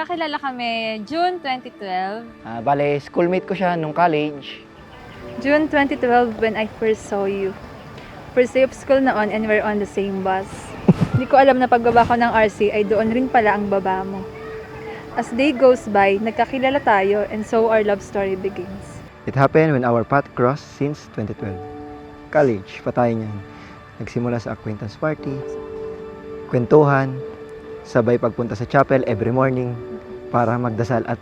Nagkakilala kami June 2012. Bale, schoolmate ko siya nung college. June 2012 when I first saw you. First day of school noon and we're on the same bus. Hindi ko alam na pagbaba ko ng RC ay doon rin pala ang baba mo. As day goes by, nagkakilala tayo and so our love story begins. It happened when our path crossed since 2012. College, pa tayo niyan. Nagsimula sa acquaintance party, kwentuhan, sabay pagpunta sa chapel every morning para magdasal at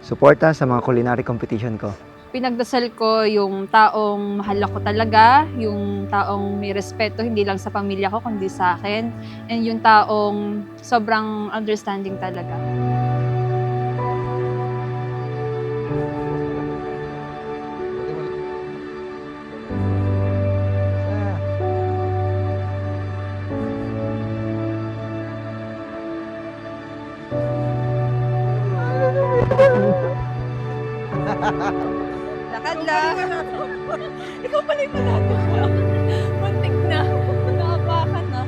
suporta sa mga culinary competition ko. Pinagdasal ko yung taong mahal ako talaga, yung taong may respeto hindi lang sa pamilya ko kundi sa akin, and yung taong sobrang understanding talaga. Lakad lang. Ikaw pala yung manalo ko. Muntik na. Nakapakan na.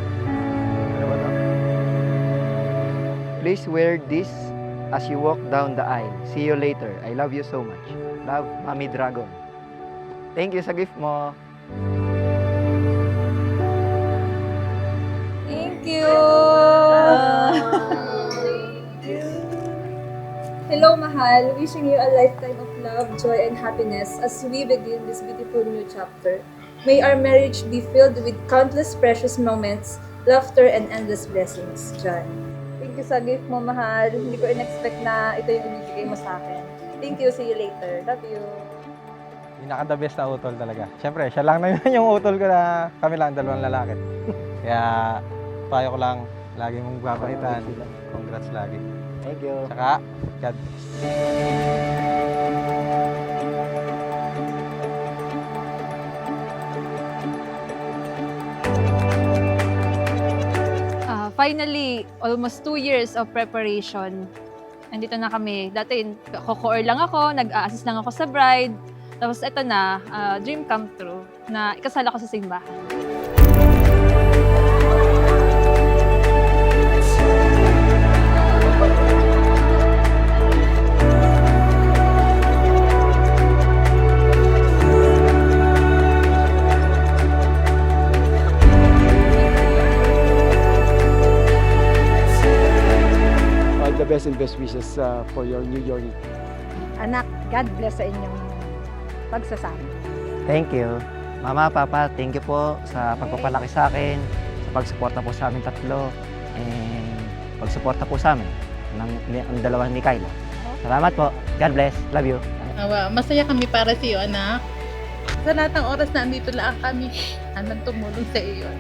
Please wear this as you walk down the aisle. See you later. I love you so much. Love, Mami Dragon. Thank you sa gift mo. Thank you. Hello, Mahal. Wishing you a lifetime of love, joy, and happiness as we begin this beautiful new chapter. May our marriage be filled with countless precious moments, laughter, and endless blessings. John. Thank you sa gift mo, Mahal. Hindi ko in-expect na ito yung ibibigay mo sa akin. Thank you. See you later. Love you. Pinaka-the best na utol talaga. Siyempre, siya lang na yun yung utol ko na kami lang, dalawang lalaki. Kaya, payo ko lang, lagi mong babaitan. Congrats lagi. Thank you. Saka, God bless. Finally, almost 2 years of preparation. Nandito na kami. Dati, koko-or lang ako, nag-a-assist lang ako sa bride. Tapos ito na, dream come true, na ikasal ako sa simbahan. The best and best wishes for your new journey. Anak, God bless sa inyong pagsasama. Thank you. Mama, Papa, thank you po sa pagpapalaki sa akin, sa pagsuporta po sa amin tatlo, and pagsuporta po sa amin ng dalawa ni Kyla. Salamat po. God bless. Love you. Masaya kami para sa iyo, anak. Sa lahat ng oras na andito lang kami, anong tumulong sa iyo.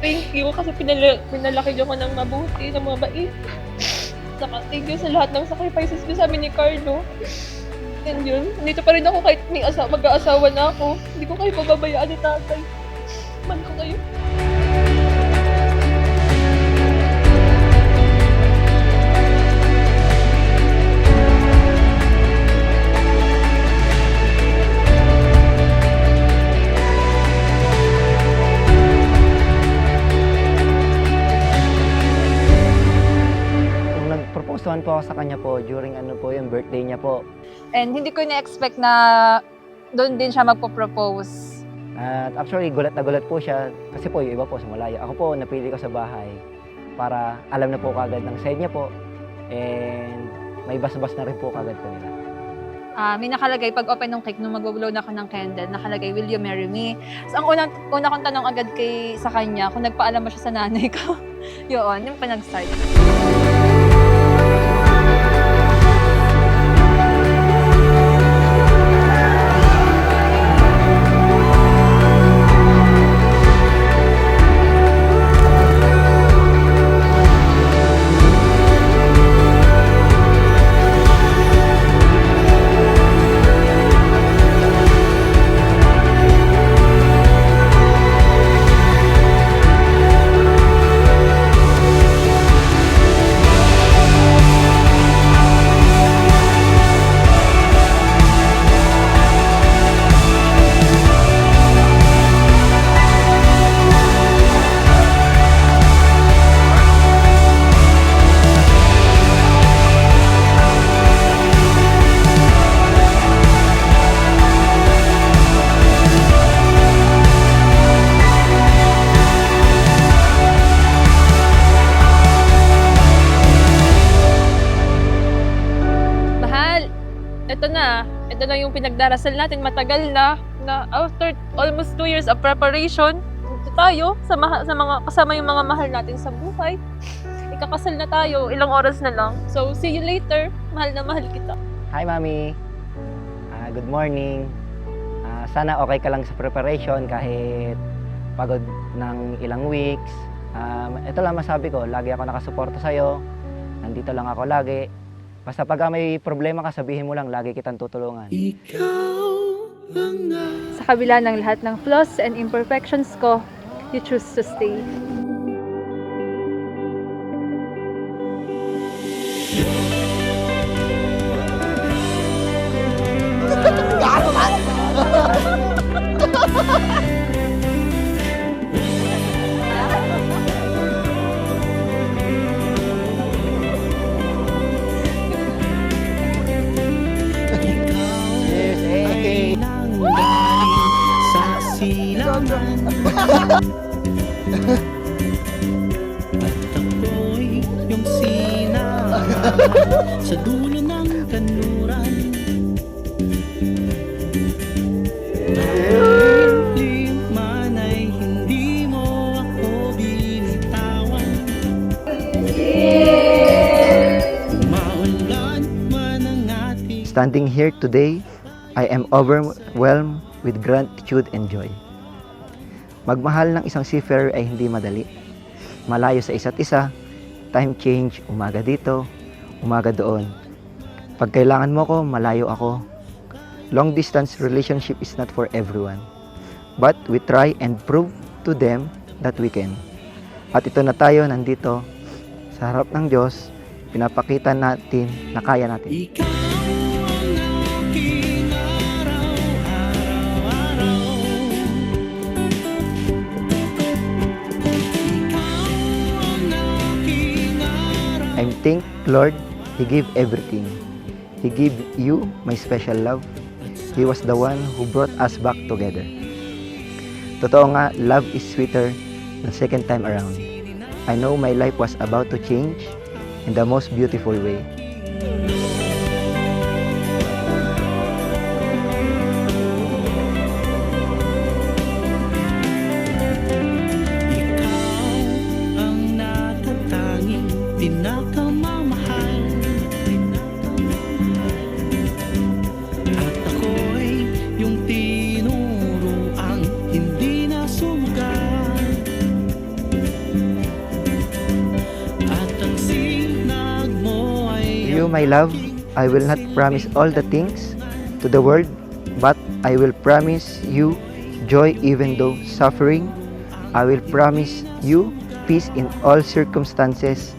Thank you kasi pinalaki niyo ko ng mabuti, ng mabait. Saka thank you sa lahat ng sacrifices niyo sa amin ni Carlo. And yun, nandito pa rin ako kahit mag-aasawa na ako. Hindi ko kayo pababayaan ni tatay. Man ko kayo. Nagustuhan po ako sa kanya po during yung birthday niya po. And hindi ko na-expect na doon din siya magpo-propose. At actually, gulat na gulat po siya kasi po yung iba po sa malayo. Ako po, napili ko sa bahay para alam na po kagad ng side niya po. And may bas-bas na rin po kagad po nila. May nakalagay, pag open ng cake, nung mag-blow na ako ng candle, nakalagay, will you marry me? So, ang una kong tanong agad sa kanya, kung nagpaalam ba siya sa nanay ko. Yun, yung pinag-start. ito na yung pinagdarasal natin matagal na after almost 2 years of preparation, ito tayo sa mga kasama yung mga mahal natin sa buhay. Ikakasal na tayo, ilang oras na lang. So, see you later. Mahal na mahal kita. Hi, Mami. Good morning. Sana okay ka lang sa preparation kahit pagod ng ilang weeks. Ito lang masabi ko, lagi ako nakasuporta sa'yo. Nandito lang ako lagi. Basta pag may problema ka, sabihin mo lang, lagi kitang tutulungan. Sa kabila ng lahat ng flaws and imperfections ko, you choose to stay. Yung sinama sa dulo ng kanluran. Di man ay hindi mo ako binitawan. Maulan man ang ating Standing here today, I am overwhelmed with gratitude and joy. Magmahal ng isang seafarer ay hindi madali. Malayo sa isa't isa, time change, umaga dito, umaga doon. Pag kailangan mo ko, malayo ako. Long distance relationship is not for everyone. But we try and prove to them that we can. At ito na tayo nandito sa harap ng Diyos, pinapakita natin na kaya natin. ikaw ang aking araw-araw. I'm thank Lord, He gave everything. He gave you my special love. He was the one who brought us back together. Totoo nga, love is sweeter the second time around. I know my life was about to change in the most beautiful way. Ikaw ang natatanging pinakamamahal. At ako'y yung tinuruang hindi na sumugal. At ang sinag mo ay To you, my love, I will not promise all the things to the world, but I will promise you joy even though suffering. I will promise you peace in all circumstances,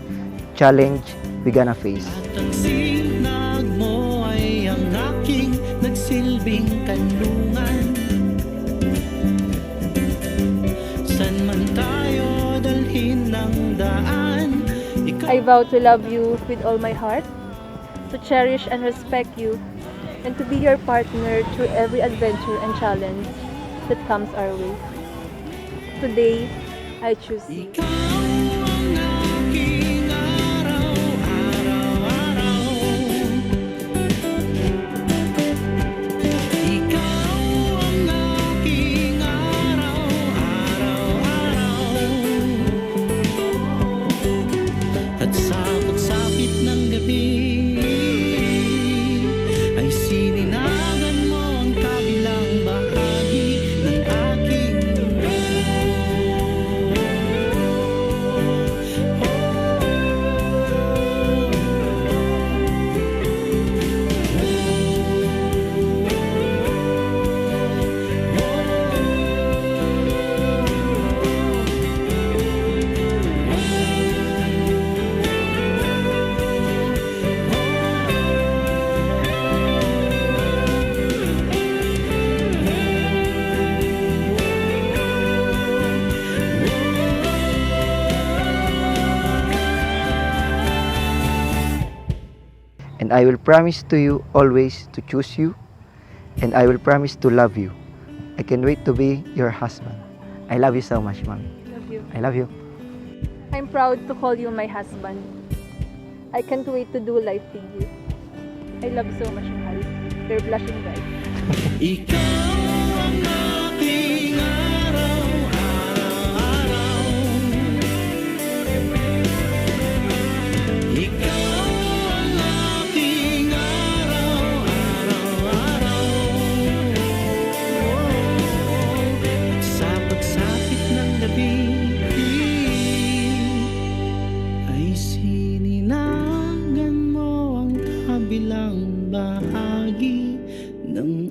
challenge we gonna face. At ang sinag mo ay ang aking nagsilbing kanlungan. San man tayo dalhin ng daan, I vow to love you with all my heart, to cherish and respect you, and to be your partner through every adventure and challenge that comes our way. Today, I choose you. ikaw ang aking araw-araw. Ikaw ang aking araw-araw. At sa pagsapit ng gabi ay sininagan mo ang kabilang bahagi ng aking mundo. And I will promise to you always to choose you, and I will promise to love you. I can wait to be your husband. I love you so much, Mommy. Love you. I love you. I'm proud to call you my husband. I can't wait to do life with you. I love so much, mahal. They're blushing, guys. Ikaw ang aking araw-araw. Ikaw ang aking araw-araw. Sa pagsapit ng gabi ay sininagan mo ang kabilang bahagi ng